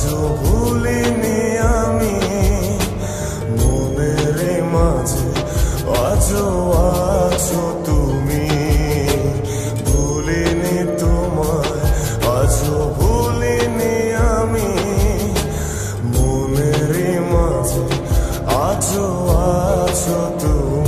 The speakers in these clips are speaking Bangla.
আজও ভুলিনি আমি মনের মাঝে আজও আছো তুমি ভুলিনি তোমায় আজও ভুলিনি আমি মনের মাঝে আজও আছো তুমি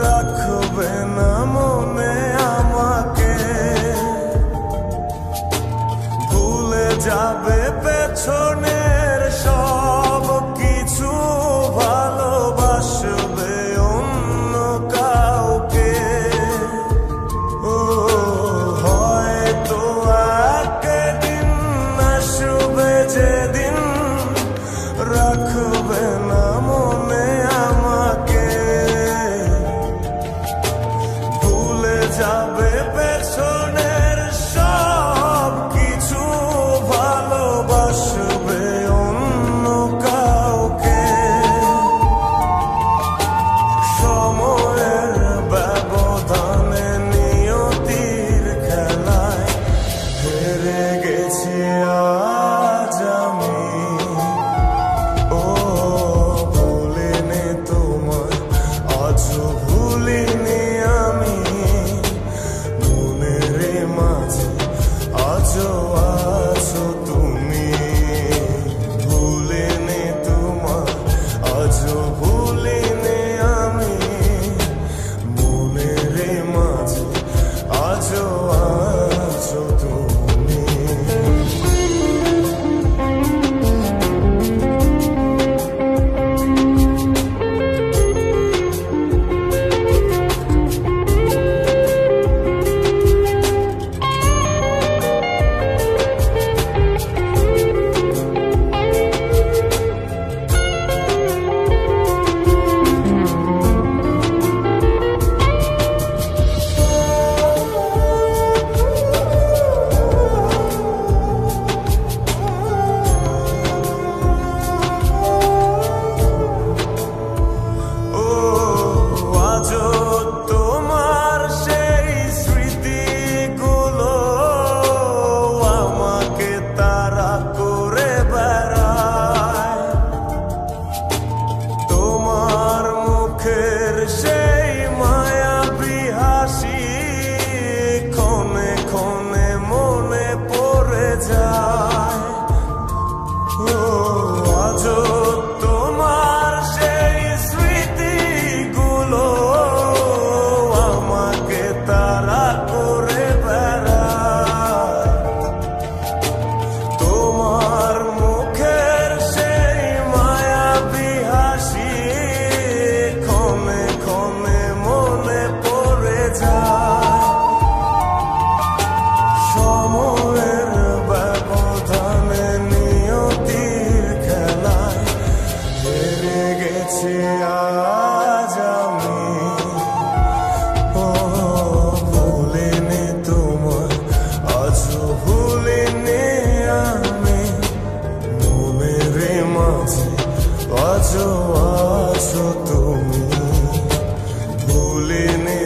রাখবে না মনে আমাকে ভুলে যাবে পেছনের সব কিছু ভালোবাসবে অন্য কাউকে ও হয়তো একদিন আসবে যেদিন রাখবে না মনে আমাকে যাবে পেছনের সব কিছু ভালোবাসবে অন্য কাউকে সময়ের ব্যবধানে নিয়তির খেলায় হেরে গেছি আজ আমি ও ভুলিনি তোমায় আজও ভুলিনি আমি আজও আছো তুমি ভুলিনি তোমায় আজও ভুলিনি আমি মনের মাঝে আজও আছো তুমি সেই মায়াবী হাসি ক্ষণে ক্ষণে মনে পড়ে যায় ও আজও তোমার সেই স্মৃতিগুলো আমাকে তাড়া করে বেড়ায় তোমার মুখের সেই মায়াবী হাসি মনে পড়ে যায় সময়ের ব্যবধানে নিয়তির খেলায় হেরে গেছি আজ আমি ও ভুলিনি তোমায় আজও ভুলিনি আমি মনের মাঝে আজও আছো তুমি ভুলিনি